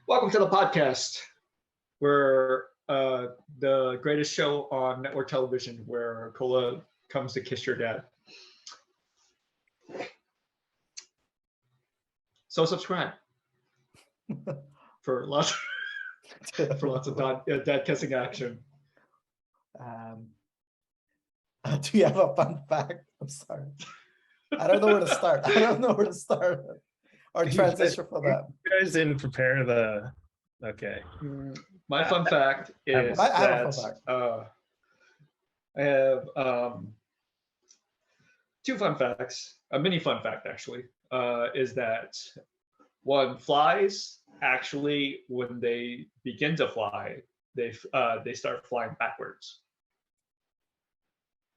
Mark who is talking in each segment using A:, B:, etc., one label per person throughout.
A: Welcome to the podcast. We're the greatest show on network television where Cola comes to kiss your dad. So subscribe for lots of dad kissing action.
B: Do you have a fun fact? I'm sorry. I don't know where to start. Or transition for that.
C: You guys didn't prepare the. Okay.
A: My fun fact is
B: I have a fun fact.
A: I have two fun facts. A mini fun fact actually is that one, flies actually, when they begin to fly, they start flying backwards,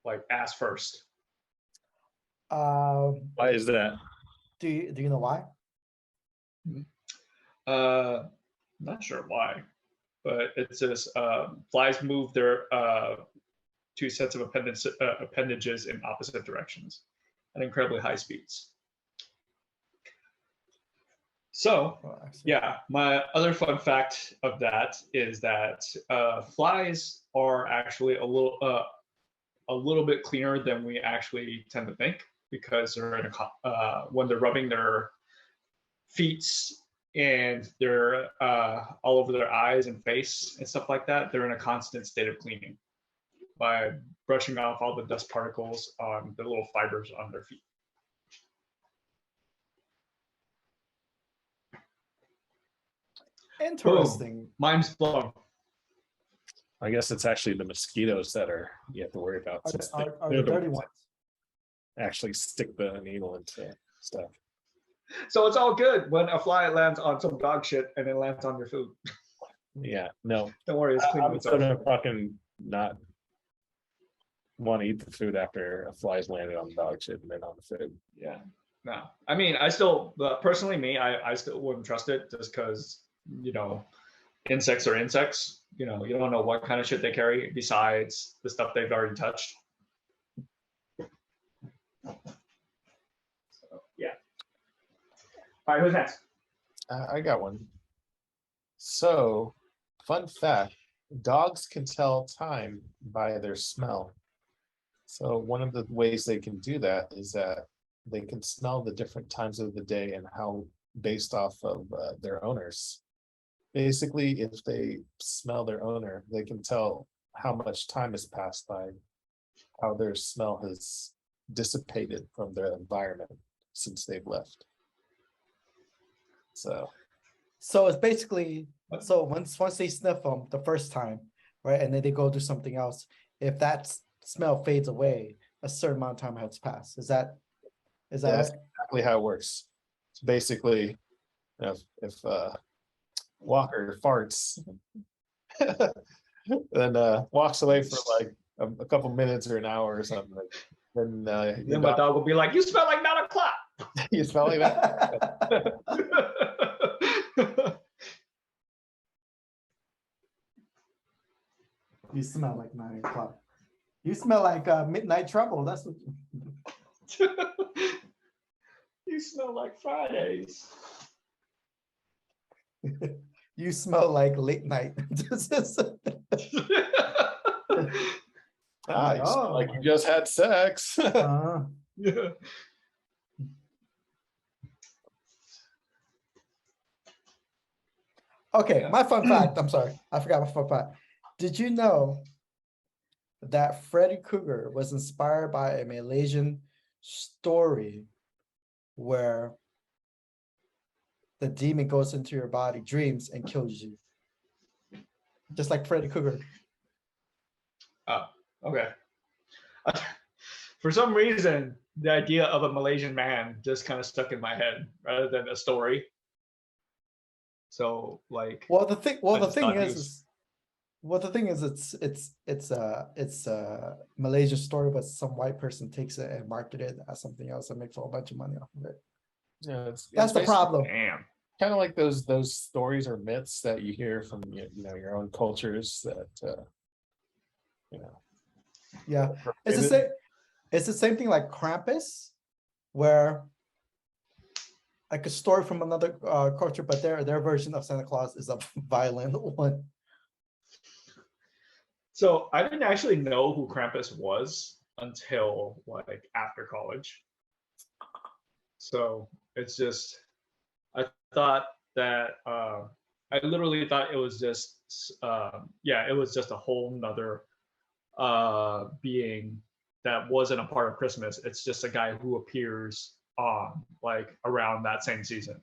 A: like ass first.
C: Why is that?
B: Do you know why?
A: Not sure why, but it says flies move their two sets of appendages in opposite directions at incredibly high speeds. So, yeah, my other fun fact of that is that flies are actually a little bit cleaner than we actually tend to think, because they're in when they're rubbing their feet and they're all over their eyes and face and stuff like that, they're in a constant state of cleaning by brushing off all the dust particles on the little fibers on their feet.
B: Interesting.
A: Boom. Mind's blown.
C: I guess it's actually the mosquitoes that you have to worry about.
B: Are the dirty ones?
C: Actually stick the needle into stuff.
A: So it's all good when a fly lands on some dog shit and then lands on your food.
C: Yeah, no.
A: Don't worry, it's clean.
C: I'm gonna fucking not want to eat the food after a fly's landed on the dog shit and then on the food.
A: Yeah, no. I mean, I still, personally, I still wouldn't trust it just because, insects are insects. You don't know what kind of shit they carry besides the stuff they've already touched. So, yeah. All right, who's next?
C: I got one. So, fun fact, dogs can tell time by their smell. So one of the ways they can do that is that they can smell the different times of the day and how based off of their owners. Basically, if they smell their owner, they can tell how much time has passed by, how their smell has dissipated from their environment since they've left. So
B: it's basically, so once they sniff them the first time, right, and then they go do something else, if that smell fades away, a certain amount of time has passed. Is that
C: that's exactly how it works. So basically, if Walker farts, then walks away for like a couple minutes or an hour or something, then
A: my dog will be like, "You smell like 9 o'clock."
C: You smell like that.
B: You smell like 9 o'clock. You smell like midnight trouble. That's what
A: you smell like Fridays.
B: You smell like late night.
C: You smell like you just had sex.
A: Yeah.
B: Okay, my fun fact. I'm sorry, I forgot my fun fact. Did you know that Freddy Krueger was inspired by a Malaysian story where the demon goes into your body, dreams, and kills you? Just like Freddy Krueger.
A: Oh, okay. For some reason, the idea of a Malaysian man just kind of stuck in my head rather than a story. So, like,
B: the thing is, it's a Malaysian story, but some white person takes it and marketed it as something else and makes a whole bunch of money off of it.
C: Yeah,
B: that's the problem.
A: Damn.
C: Kind of like those stories or myths that you hear from your own cultures that
B: Yeah, it's the same thing like Krampus, where like a story from another culture, but their version of Santa Claus is a violent one.
A: So I didn't actually know who Krampus was until like after college. So it's just, I thought that I literally thought it was just it was just a whole nother being that wasn't a part of Christmas. It's just a guy who appears like around that same season,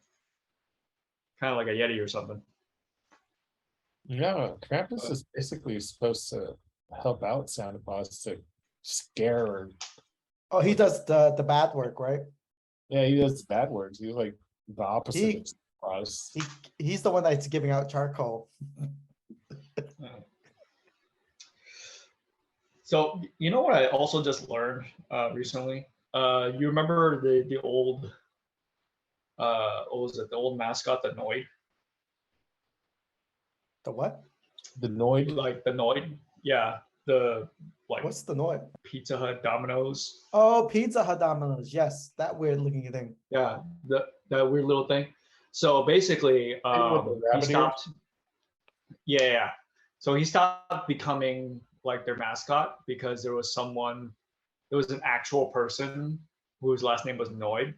A: kind of like a Yeti or something.
C: No, Krampus is basically supposed to help out Santa Claus to scare or
B: Oh, he does the bad work, right?
C: yeah, he does bad words. He's like the opposite
B: He-
C: of Santa Claus.
B: He's the one that's giving out charcoal.
A: So you know what I also just learned recently? You remember the old what was it? The old mascot, the Noid,
B: The what?
C: The Noid.
A: like the Noid. Yeah, the like
B: What's the noise?
A: Pizza Hut, Domino's.
B: Oh, Pizza Hut Domino's. Yes, that weird looking thing.
A: Yeah, that weird little thing. So basically,
C: with the
A: he
C: rabbit
A: stopped. Yeah. So he stopped becoming like their mascot because there was an actual person whose last name was Noid,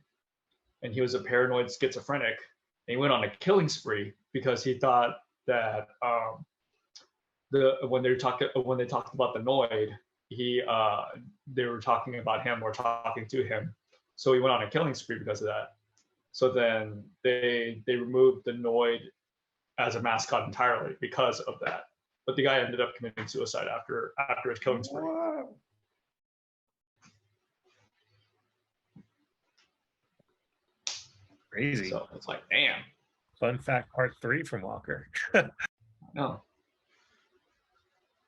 A: and he was a paranoid schizophrenic. And he went on a killing spree because he thought that when they talked about the Noid, they were talking about him or talking to him. So he went on a killing spree because of that. So then they removed the Noid as a mascot entirely because of that. But the guy ended up committing suicide after his killing spree.
B: Wow.
D: Crazy.
A: So it's like, damn.
D: Fun fact part 3 from Walker.
A: No.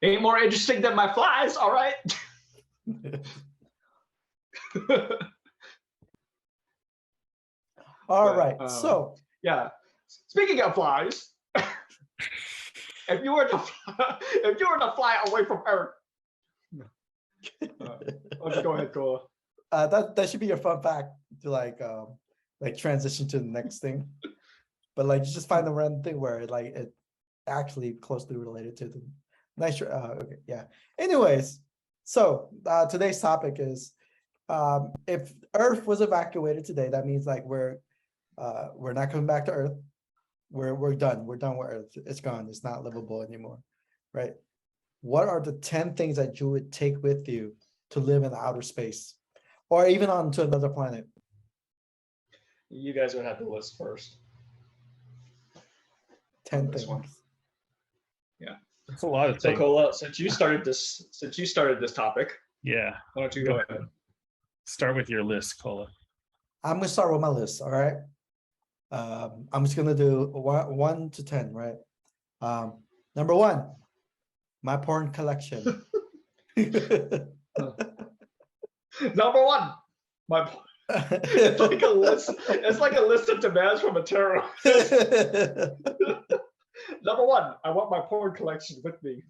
A: Ain't more interesting than my flies, all right?
B: All
A: But,
B: right. So
A: yeah. Speaking of flies, if you were to fly away from Earth, let's go ahead, Kola.
B: that should be your fun fact to like transition to the next thing. But like you just find the random thing where it actually closely related to the nice. Okay, yeah. Anyways, so today's topic is if Earth was evacuated today, that means like we're not coming back to Earth. We're done. We're done with Earth. It's gone. It's not livable anymore, right? What are the 10 things that you would take with you to live in outer space, or even onto another planet?
A: You guys would have to list first.
B: 10
A: This one.
B: things.
D: That's a lot of
A: So
D: things.
A: Kola, since you started this topic,
D: Yeah.
A: why don't you go ahead?
D: Start with your list, Cola.
B: I'm gonna start with my list. All right. I'm just gonna do 1 to 10, right? Number 1, my porn collection.
A: Number 1, it's like a list. It's like a list of demands from a terrorist. Number 1, I want my porn collection with me.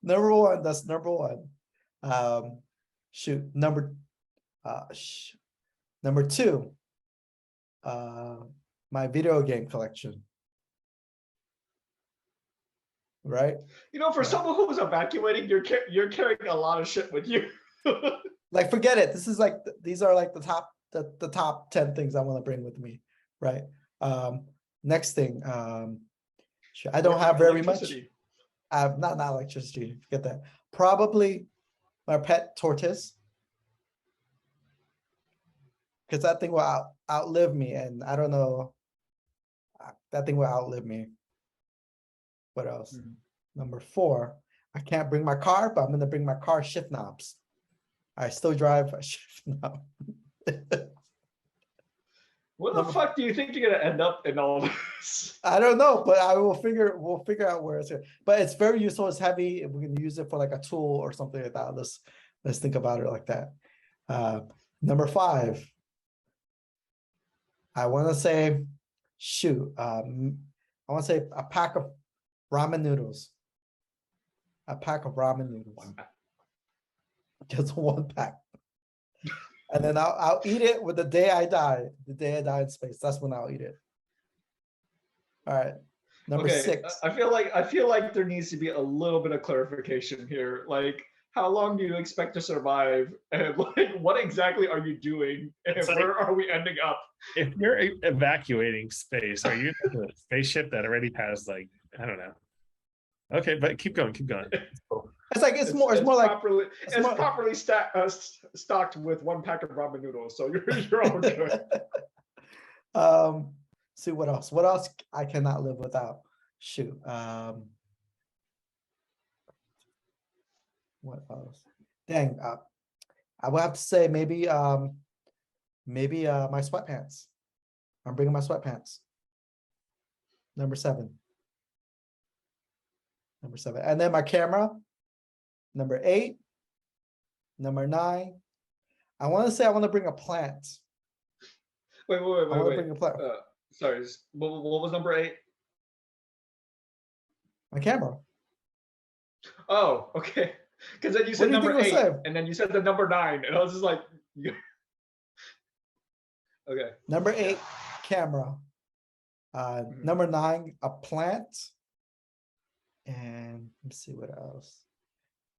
B: Number 1, that's number 1. Shoot, number 2, my video game collection. Right?
A: You know, for someone who was evacuating, you're carrying a lot of shit with you.
B: Like forget it. This is like these are like the top 10 things I want to bring with me, right? Next thing, I don't have very much.
A: Electricity.
B: I have not electricity. Forget that. Probably my pet tortoise, because that thing will outlive me, and I don't know. That thing will outlive me. What else?
A: Mhm.
B: Number 4, I can't bring my car, but I'm gonna bring my car shift knobs. I still drive a shift knob.
A: Where the
B: Number-
A: fuck do you think you're gonna end up in all this?
B: I don't know, but we'll figure out where it's here. But it's very useful. It's heavy. We can use it for like a tool or something like that. Let's think about it like that. Number 5, I want to say, shoot, I want to say a pack of ramen noodles. A pack of ramen noodles.
A: One pack.
B: Just 1 pack. And then I'll eat it with the day I die. The day I die in space. That's when I'll eat it. All right. Number
A: Okay,
B: 6.
A: I feel like there needs to be a little bit of clarification here. Like, how long do you expect to survive, and like, what exactly are you doing, and
D: It's like-
A: where are we ending up?
D: If you're evacuating space, are you in a spaceship that already has like, I don't know. Okay, but keep going, keep going.
B: It's like it's more like
A: properly, it's
B: more-
A: properly stocked with 1 pack of ramen noodles, so you're all good.
B: see what else? What else I cannot live without? Shoot. What else? Dang. I would have to say maybe my sweatpants. I'm bringing my sweatpants. Number 7. Number 7. And then my camera. Number 8. Number 9. I want to say I want to bring a plant.
A: Wait,
B: I want to
A: wait.
B: bring a plant.
A: Sorry, what was number 8?
B: My camera.
A: Oh, okay. Because then you
B: What
A: said
B: do you
A: number
B: think
A: 8,
B: it was?
A: and then you said the number 9, and I was just like, okay.
B: Number 8, camera. Number 9, a plant. And let me see what else.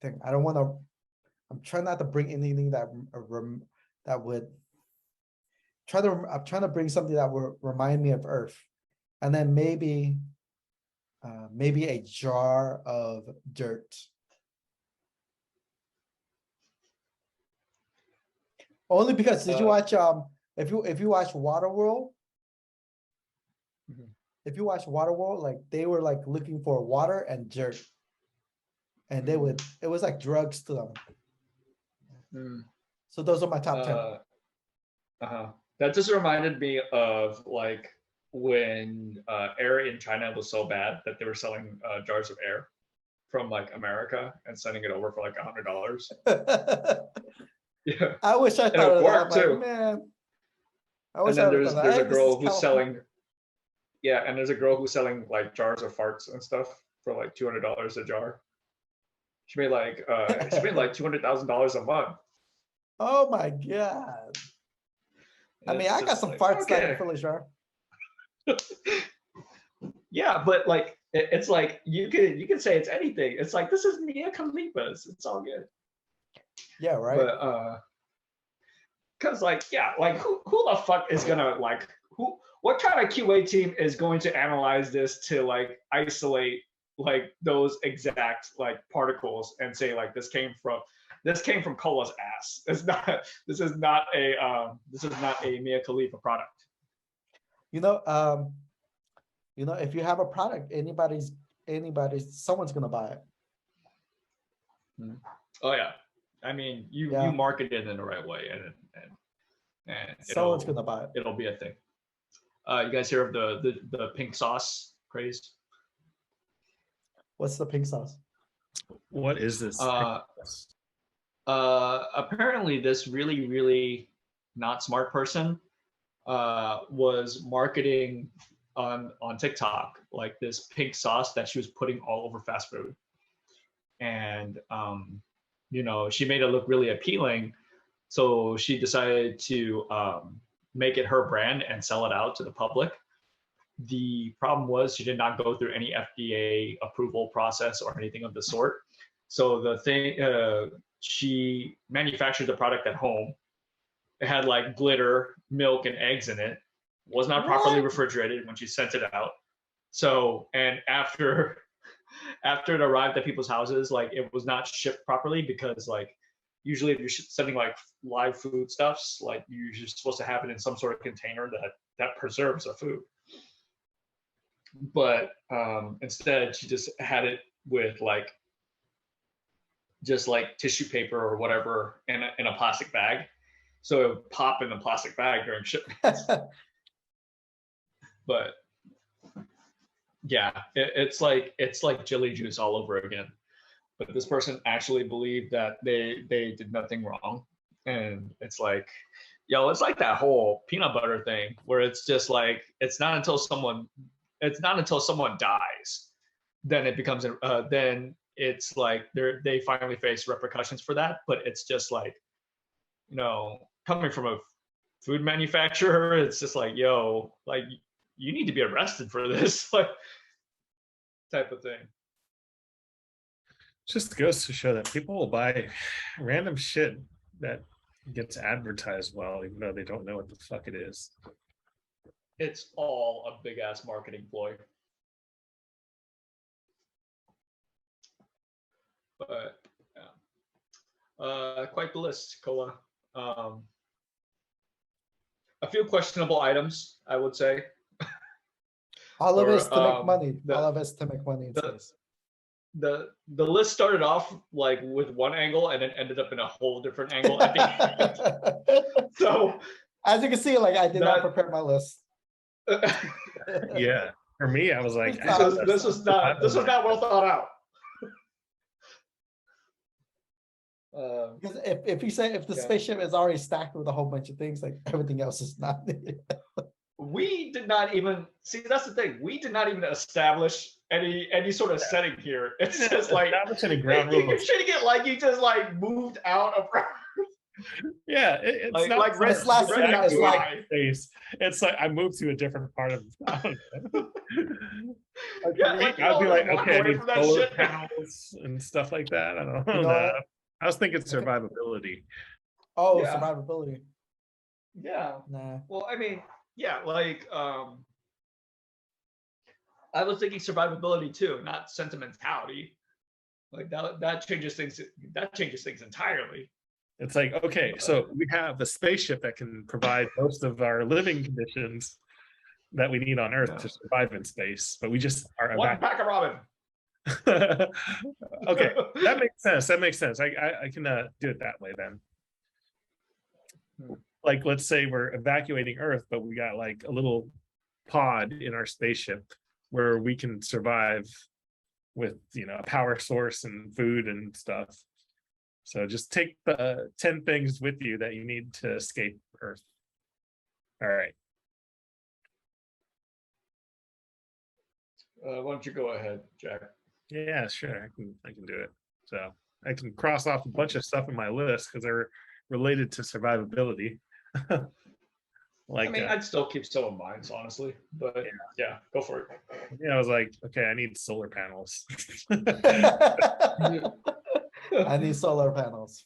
B: I don't want to. I'm trying not to bring anything that would. I'm trying to bring something that would remind me of Earth, and then maybe a jar of dirt. Only because did you watch if you watch Waterworld?
A: Mhm.
B: If you watch Waterworld, like they were like looking for water and dirt, and they would it was like drugs to them.
A: Mm.
B: So those are my top 10.
A: That just reminded me of like when air in China was so bad that they were selling jars of air from like America and sending it over for like $100. Yeah,
B: I wish I
A: and
B: thought
A: it
B: of that.
A: worked
B: I'm
A: too.
B: like, man. I
A: And
B: wish
A: then
B: I
A: there's
B: thought
A: a
B: that. Hey, this
A: girl
B: is
A: who's
B: California.
A: selling, yeah, and there's a girl who's selling like jars of farts and stuff for like $200 a jar. She made like $200,000 a month.
B: Oh my god. I mean,
A: It's
B: I got
A: just
B: some
A: like,
B: farts that
A: okay.
B: can fill a jar.
A: Yeah, but like it's like you can say it's anything. It's like this is Mia Khalifa's. It's all good.
B: Yeah, right.
A: But because like yeah, like who the fuck is gonna like what kind of QA team is going to analyze this to like isolate like those exact like particles and say like this came from Cola's ass. This is not a Mia Khalifa product.
B: If you have a product, someone's gonna buy it.
A: Oh yeah, I mean you market it in the right way and
B: Someone's gonna buy it.
A: It'll be a thing. You guys hear of the pink sauce craze?
B: What's the pink sauce?
D: What is this?
A: Apparently this really, really not smart person was marketing on TikTok like this pink sauce that she was putting all over fast food. And she made it look really appealing. So she decided to make it her brand and sell it out to the public. The problem was she did not go through any FDA approval process or anything of the sort. So the thing, she manufactured the product at home. It had like glitter, milk, and eggs in it. Was not properly refrigerated when she sent it out. So, and after it arrived at people's houses, like it was not shipped properly because like usually if you're sending like live food stuffs, like you're supposed to have it in some sort of container that preserves the food. But instead she just had it with like just like tissue paper or whatever in a plastic bag, so it would pop in the plastic bag during shipments. But yeah, it's like chili juice all over again. But this person actually believed that they did nothing wrong, and it's like, it's like that whole peanut butter thing where it's just like it's not until someone dies then it becomes then it's like they finally face repercussions for that. But it's just like kind coming from a food manufacturer, it's just like, yo, like you need to be arrested for this, like type of thing.
D: Just goes to show that people will buy random shit that gets advertised well, even though they don't know what the fuck it is.
A: It's all a big ass marketing ploy. But yeah. Quite the list, Kola. A few questionable items, I would say.
B: All of
A: Or,
B: it's to make money.
A: the-
B: All of it's to make money. It
A: the-
B: says.
A: The list started off like with one angle and then ended up in a whole different angle at the end. So
B: As you can see, like I did not
A: That-
B: prepare my list.
D: Yeah, for me, I was like,
A: this was not well thought out.
B: Because if you say if the
A: Yeah.
B: spaceship is already stacked with a whole bunch of things, like everything else is not.
A: We did not even see. That's the thing. We did not even establish any sort of setting here. It's just like
D: establishing a ground
A: you're
D: rules.
A: treating it like you just like moved out of
D: Yeah, it's
A: like
D: not
A: Red,
B: This last
A: Red
B: scene is
A: Dead
B: like-
A: Guy.
D: space. It's like I moved to a different part of town.
A: Yeah, like, you
D: I'd be
A: don't
D: like,
A: walk
D: okay, I
A: away
D: need
A: from that
D: solar
A: shit.
D: panels and stuff like that. I don't know.
B: You know
D: Nah.
B: what?
D: I was thinking survivability.
B: Oh,
A: Yeah.
B: survivability.
A: Yeah.
B: Nah.
A: Well, I mean, yeah, like I was thinking survivability too, not sentimentality. Like that changes things. That changes things entirely.
D: It's like, okay, so we have a spaceship that can provide most of our living conditions that we need on Earth to survive in space, but we just are
A: One pack of Robin.
D: Okay, that makes sense. That makes sense. I can do it that way then. Like, let's say we're evacuating Earth, but we got like a little pod in our spaceship where we can survive with, you know, a power source and food and stuff. So just take the 10 things with you that you need to escape Earth. All right.
A: Why don't you go ahead, Jack?
D: Yeah, sure. I can do it. So I can cross off a bunch of stuff in my list because they're related to survivability. Like,
A: I mean, I'd still keep some of mine, honestly, but yeah, go for it.
D: I was like, okay, I need solar panels.
B: I need solar panels.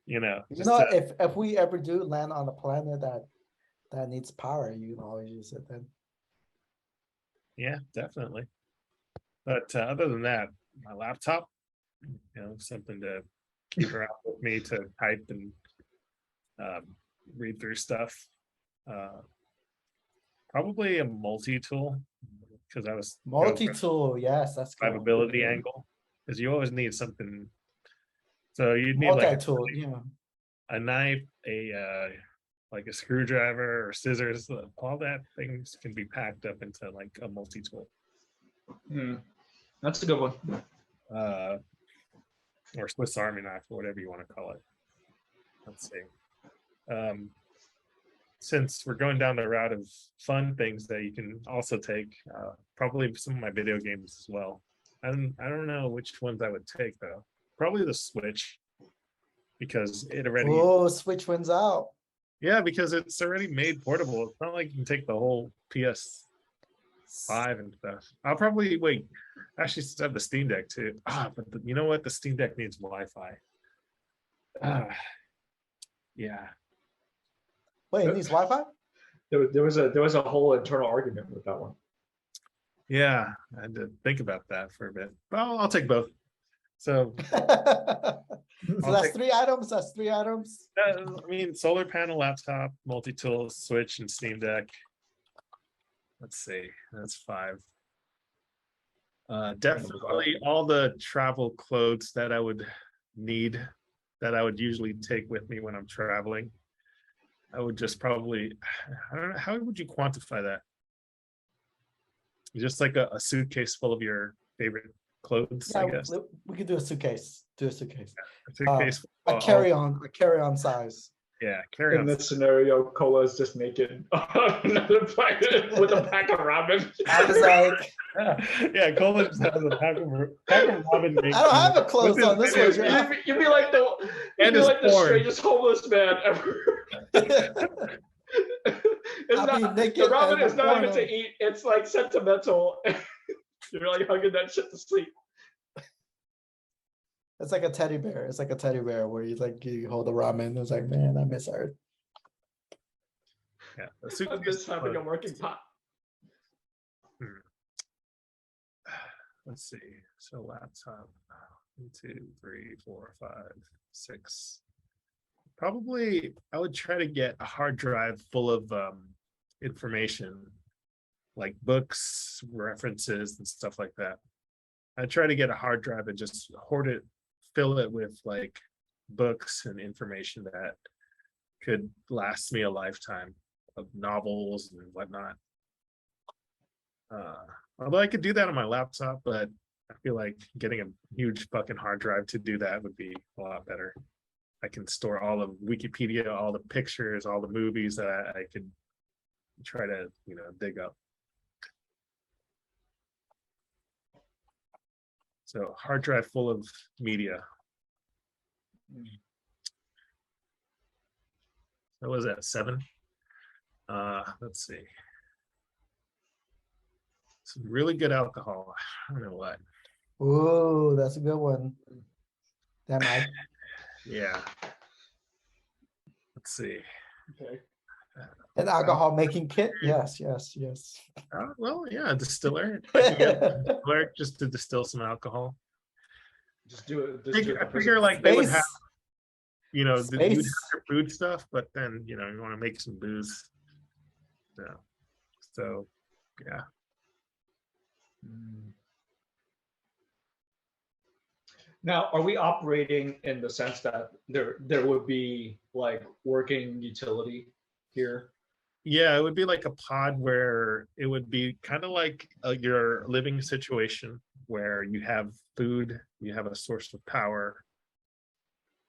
D: You know,
B: You
D: just
B: know,
D: to-
B: if we ever do land on a planet that needs power, you can always use it then.
D: yeah, definitely. But other than that, my laptop, you know, something to keep around with me to type and read through stuff. Probably a multi-tool because I was going for
B: Multi-tool, yes, that's cool.
D: survivability angle because you always need something. So you'd need like
B: Multi-tool, yeah.
D: a knife, like a screwdriver or scissors. All that things can be packed up into like a multi-tool.
A: That's a good one.
D: Or Swiss Army knife, or whatever you want to call it. Let's see. Since we're going down the route of fun things that you can also take, probably some of my video games as well. I don't know which ones I would take though. Probably the Switch, because it already.
B: Oh, Switch wins out.
D: Yeah, because it's already made portable. It's not like you can take the whole PS5 and stuff. I'll probably wait. Actually, since I have the Steam Deck too. But you know what? The Steam Deck needs Wi-Fi. Yeah.
B: Wait, it needs Wi-Fi?
A: There was a whole internal argument with that one.
D: Yeah, I had to think about that for a bit. Well, I'll take both. So,
B: So that's 3 items. That's 3 items.
D: I mean, solar panel, laptop, multi-tool, Switch, and Steam Deck. Let's see, that's 5. Definitely all the travel clothes that I would need, that I would usually take with me when I'm traveling. I would just probably, I don't know, how would you quantify that? Just like a suitcase full of your favorite clothes, I
B: Yeah,
D: guess.
B: we could do a suitcase. Do a suitcase.
D: A suitcase.
B: A carry-on size.
D: Yeah, carry
A: In
D: on.
A: this scenario, Cola is just naked on another planet with a pack of ramen.
B: I was like,
D: Yeah, Cola just has a pack of ramen.
B: I don't have a clothes on. This was your
A: You'd be like the
D: And his porn.
A: strangest homeless man ever. It's
B: I'll be
A: not,
B: naked
A: the ramen
B: and
A: is
B: the
A: not even
B: porno.
A: to eat. It's like sentimental. You're like hugging that shit to sleep.
B: It's like a teddy bear. It's like a teddy bear where you hold the ramen. It's like, man, I miss Earth.
D: Yeah, the
A: I'm
D: suitcase
A: just having a working pot.
D: Let's see. So laptop, 1, 2, 3, 4, 5, 6. Probably, I would try to get a hard drive full of information, like books, references, and stuff like that. I try to get a hard drive and just hoard it, fill it with like books and information that could last me a lifetime of novels and whatnot. Although I could do that on my laptop, but I feel like getting a huge fucking hard drive to do that would be a lot better. I can store all of Wikipedia, all the pictures, all the movies that I could try to, dig up. So hard drive full of media. What was that, 7? Let's see. Some really good alcohol. I don't know what.
B: Ooh, that's a good one. Damn, I
D: Yeah. Let's see.
A: Okay.
B: an alcohol making kit. Yes.
D: Well, yeah, a distiller. I can get a distiller just to distill some alcohol.
A: Just do it.
D: I figure like they would
B: Space.
D: have, you'd have
B: Space.
D: your food stuff, but then you want to make some booze. Yeah. So, yeah.
A: Now, are we operating in the sense that there would be like working utility here?
D: Yeah, it would be like a pod where it would be kind of like your living situation where you have food, you have a source of power.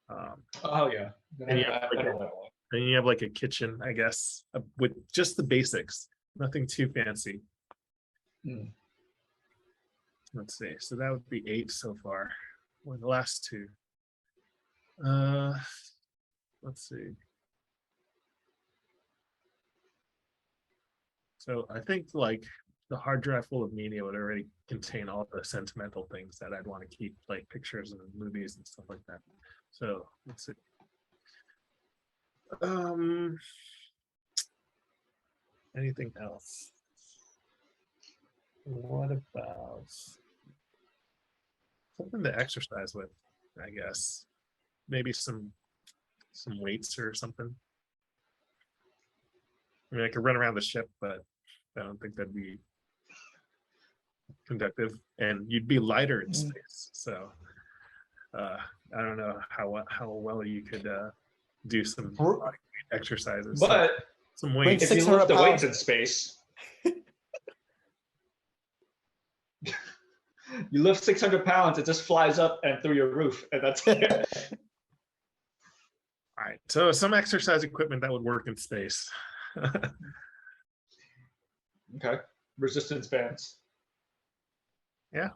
A: Oh yeah.
D: And you have like a kitchen, I guess, with just the basics, nothing too fancy. Let's see. So that would be 8 so far. Or the last 2. Let's see. So I think like the hard drive full of media would already contain all the sentimental things that I'd want to keep, like pictures and movies and stuff like that. So let's see. Anything else? What about something to exercise with, I guess? Maybe some weights or something. I mean, I could run around the ship, but I don't think that'd be conductive, and you'd be lighter in space. So I don't know how well you could do some exercises,
A: but
D: some weights.
A: if you lift the weights in space, you lift 600 pounds, it just flies up and through your roof, and that's it.
D: All right, so some exercise equipment that would work in space.
A: Okay, resistance bands.
D: Yeah.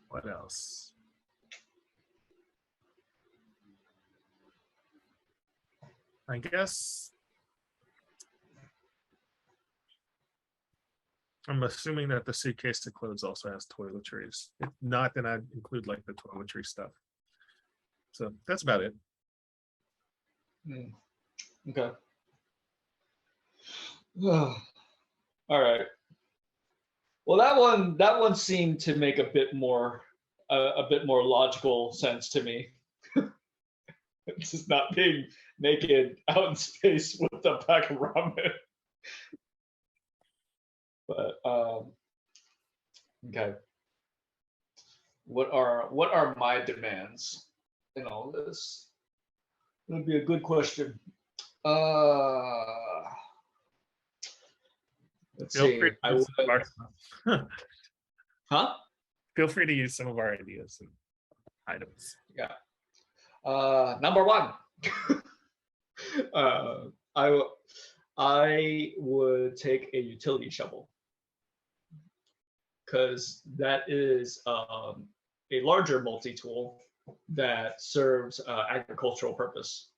D: What else? I guess I'm assuming that the suitcase to clothes also has toiletries. If not, then I'd include like the toiletry stuff. So that's about it.
A: Okay. All right. Well, that one seemed to make a bit more logical sense to me. It's just not being naked out in space with a pack of ramen. But okay. What are my demands in all this? That would be a good question. Let's
D: Feel
A: see.
D: free to use some of our stuff.
A: Huh?
D: Feel free to use some of our ideas. items.
A: Number one. I would take a utility shovel because that is a larger multi-tool that serves agricultural purpose.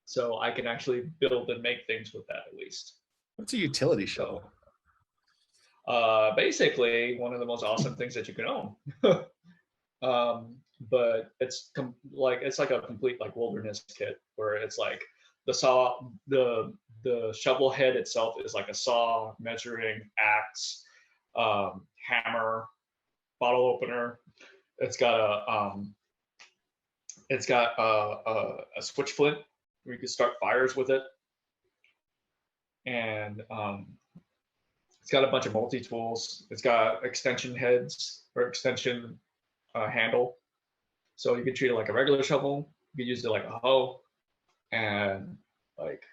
A: So I can actually build and make things with that at least.
C: What's a utility shovel?
A: Basically, one of the most awesome things that you can own. But it's like a complete like wilderness kit where it's like the shovel head itself is like a saw, measuring axe, hammer, bottle opener. It's got a switch flint where you can start fires with it, and it's got a bunch of multi-tools. It's got extension heads or extension handle, so you can treat it like a regular shovel. You can use it like a hoe, and like,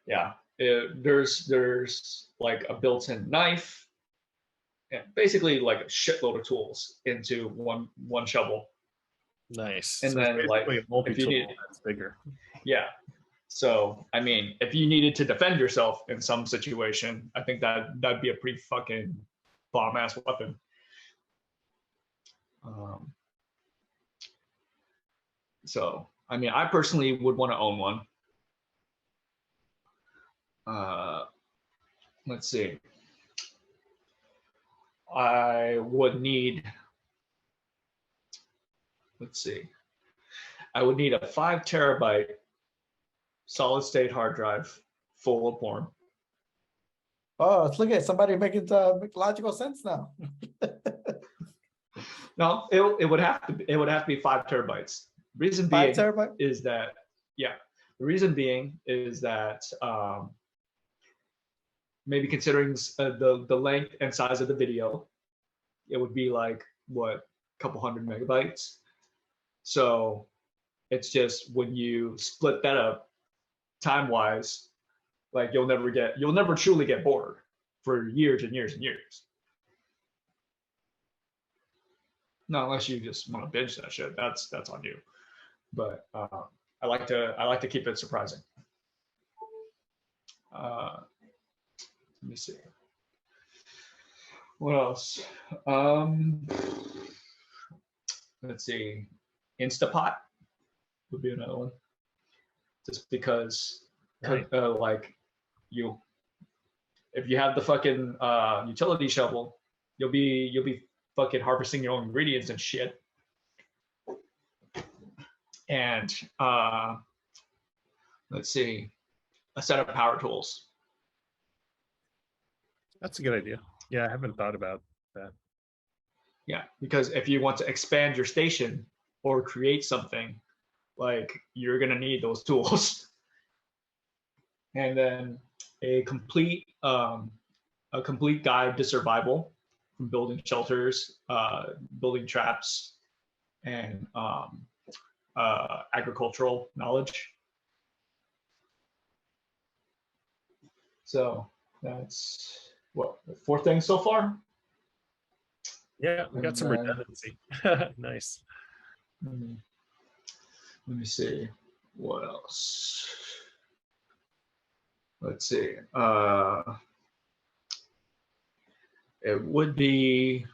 A: yeah, there's like a built-in knife, and basically like a shitload of tools into one shovel.
C: Nice.
A: And
D: So it's
A: then like
D: basically a multi-tool
A: need-
D: that's bigger.
A: Yeah. So I mean, if you needed to defend yourself in some situation, I think that'd be a pretty fucking bomb ass weapon. So I mean, I personally would want to own one. Let's see. I would need. Let's see. I would need a 5 terabyte solid state hard drive full of porn.
B: Oh, let's look at somebody making make logical sense now.
A: No, it would have to be 5 terabytes. Reason
B: 5
A: being
B: terabyte?
A: is that, yeah, the reason being is that maybe considering the length and size of the video, it would be like what, a couple hundred megabytes. So it's just when you split that up time wise, like you'll never truly get bored for years and years and years. No, unless you just want to binge that shit, that's on you. But I like to keep it surprising. Let me see. What else? Let's see. Instapot would be another one. Just because,
D: Right.
A: like, if you have the fucking utility shovel, you'll be fucking harvesting your own ingredients and shit. And let's see, a set of power tools.
D: That's a good idea. Yeah, I haven't thought about that.
A: Yeah, because if you want to expand your station or create something, like, you're gonna need those tools. And then a complete guide to survival, from building shelters, building traps, and agricultural knowledge. So that's what, 4 things so far.
D: Yeah, we got
A: And
D: some
A: then-
D: redundancy. Nice.
A: Let me see what else. Let's see. It would be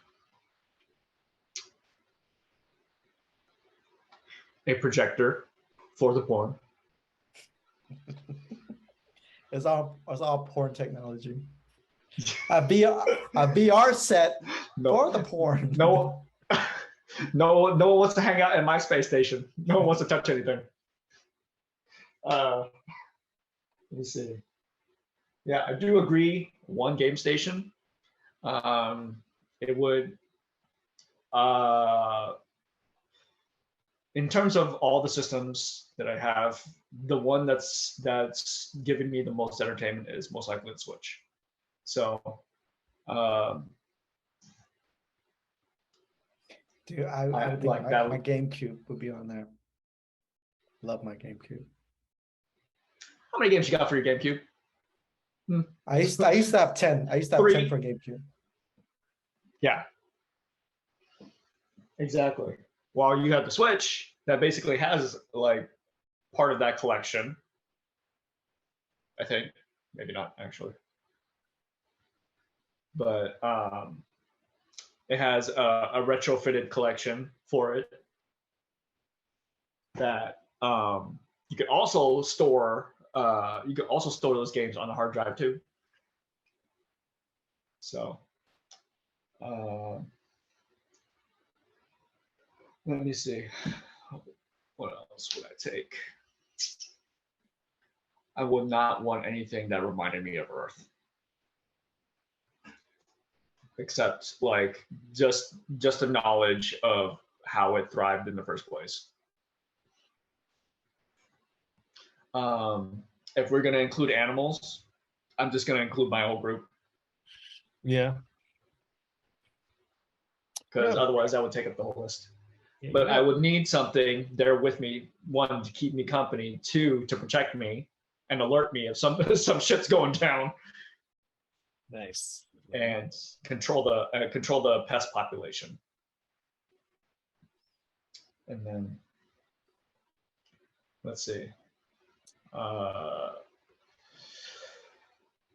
A: a projector for the porn.
B: It's all porn technology. A VR set for the porn.
A: No, no one wants to hang out in my space station. No one wants to touch anything. Let me see. Yeah, I do agree. 1 game station. It would. In terms of all the systems that I have, the one that's giving me the most entertainment is most likely the Switch. So,
B: Dude, I would
A: like
B: think
A: that
B: my GameCube would be on there. Love my GameCube.
A: how many games you got for your GameCube?
B: I used to have 10. I used to have 10
A: 3.
B: for GameCube.
A: Yeah. Exactly. While you have the Switch that basically has like part of that collection. I think, maybe not actually, but it has a retrofitted collection for it that you could also store. You could also store those games on the hard drive too. So let me see. What else would I take? I would not want anything that reminded me of Earth. Except like just the knowledge of how it thrived in the first place. If we're gonna include animals, I'm just gonna include my whole group.
D: Yeah.
A: Because
D: Yeah.
A: otherwise I would take up the whole list.
D: Yeah,
A: But
D: yeah.
A: I would need something there with me, one, to keep me company, two, to protect me and alert me if some shit's going down,
D: Nice.
A: and control the pest population. And then let's see.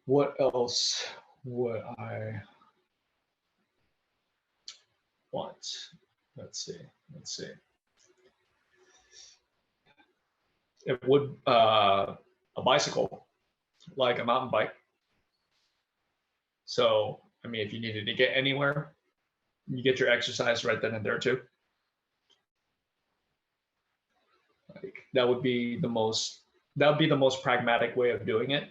A: What else would I want? Let's see. It would a bicycle, like a mountain bike. So, I mean, if you needed to get anywhere, you get your exercise right then and there too. Like that would be the most pragmatic way of doing it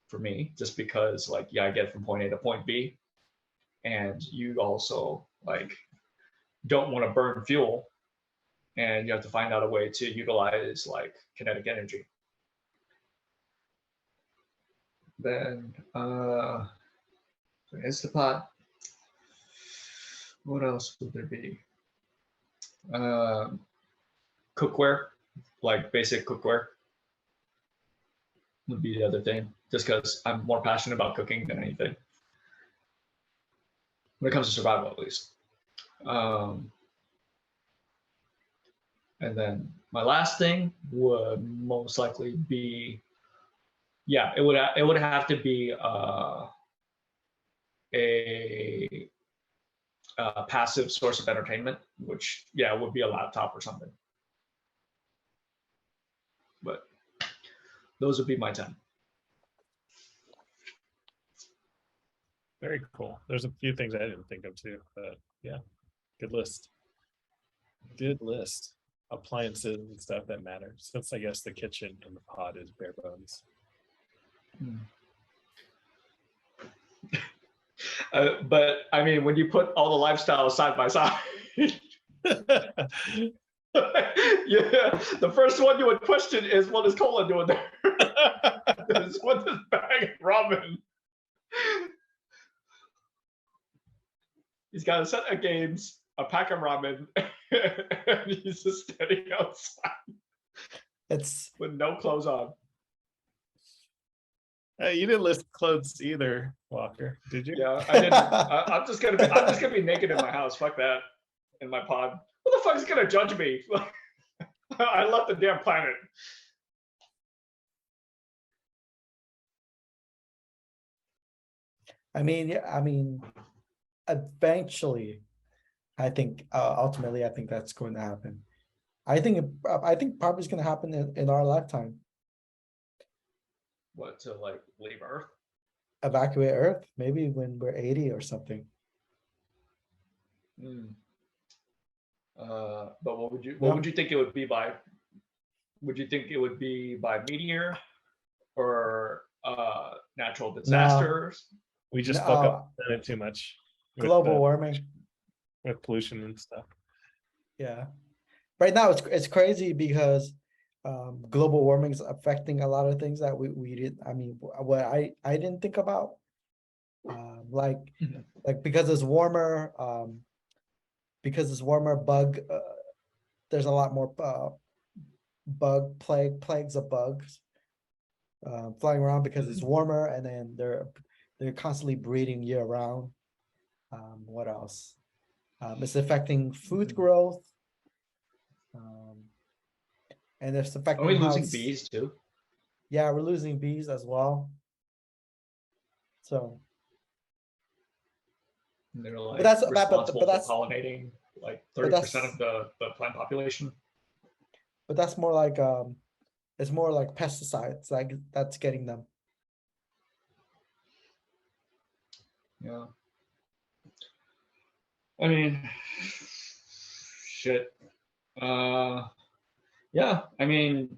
A: for me, just because like, yeah, I get from point A to point B, and you also like don't want to burn fuel, and you have to find out a way to utilize like kinetic energy. Then Instapot. What else would there be? Cookware, like basic cookware would be the other thing, just because I'm more passionate about cooking than anything. When it comes to survival, at least. And then my last thing would most likely be, yeah, it would have to be a passive source of entertainment, which, yeah, would be a laptop or something. But those would be my 10.
D: Very cool. There's a few things I didn't think of too, but yeah, good list. Good list. Appliances and stuff that matter, since I guess the kitchen and the pod is bare bones.
A: But I mean, when you put all the lifestyles side by side, yeah, the first one you would question is, what is Colin doing there? What is bag of ramen? He's got a set of games, a pack of ramen, and he's just standing outside
B: It's
A: with no clothes on.
D: Hey, you didn't list clothes either, Walker, did you?
A: Yeah, I didn't. I'm just gonna be naked in my house. Fuck that. In my pod. Who the fuck is gonna judge me? I left the damn planet.
B: I mean, yeah, I mean, eventually, I think ultimately, I think that's going to happen. I think probably it's going to happen in our lifetime.
A: What, to like leave Earth?
B: Evacuate Earth, maybe when we're 80 or something.
A: But what would you think it would be by? Would you think it would be by meteor or natural disasters?
D: We just
B: No,
D: fuck up the planet too much. with
B: global
D: the-
B: warming.
D: with pollution and stuff.
B: Yeah. Right now it's crazy because global warming is affecting a lot of things that we didn't. I mean, what I didn't think about. Like because it's warmer. Because it's warmer, there's a lot more plagues of bugs flying around because it's warmer, and then they're constantly breeding year round. What else? It's affecting food growth. and it's
A: Are
B: affecting
A: we
B: how
A: losing
B: it's-
A: bees too?
B: Yeah, we're losing bees as well. So,
A: They're like
B: that's- but
A: responsible
B: that's-
A: for pollinating like
B: but
A: 30%
B: that's-
A: of the plant population.
B: but that's more like it's more like pesticides like that's getting them.
A: Yeah. I mean, shit. Yeah, I mean,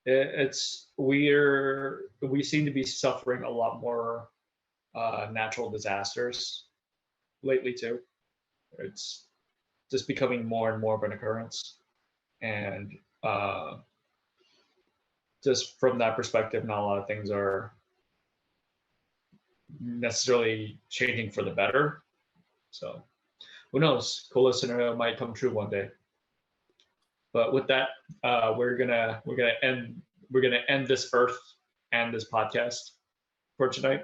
A: we seem to be suffering a lot more natural disasters lately too. It's just becoming more and more of an occurrence, and just from that perspective, not a lot of things are necessarily changing for the better. So who knows? Coolest scenario might come true one day. But with that, we're gonna end this Earth and this podcast for tonight.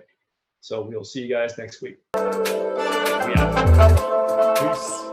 A: So we'll see you guys next week. We out.
C: Peace.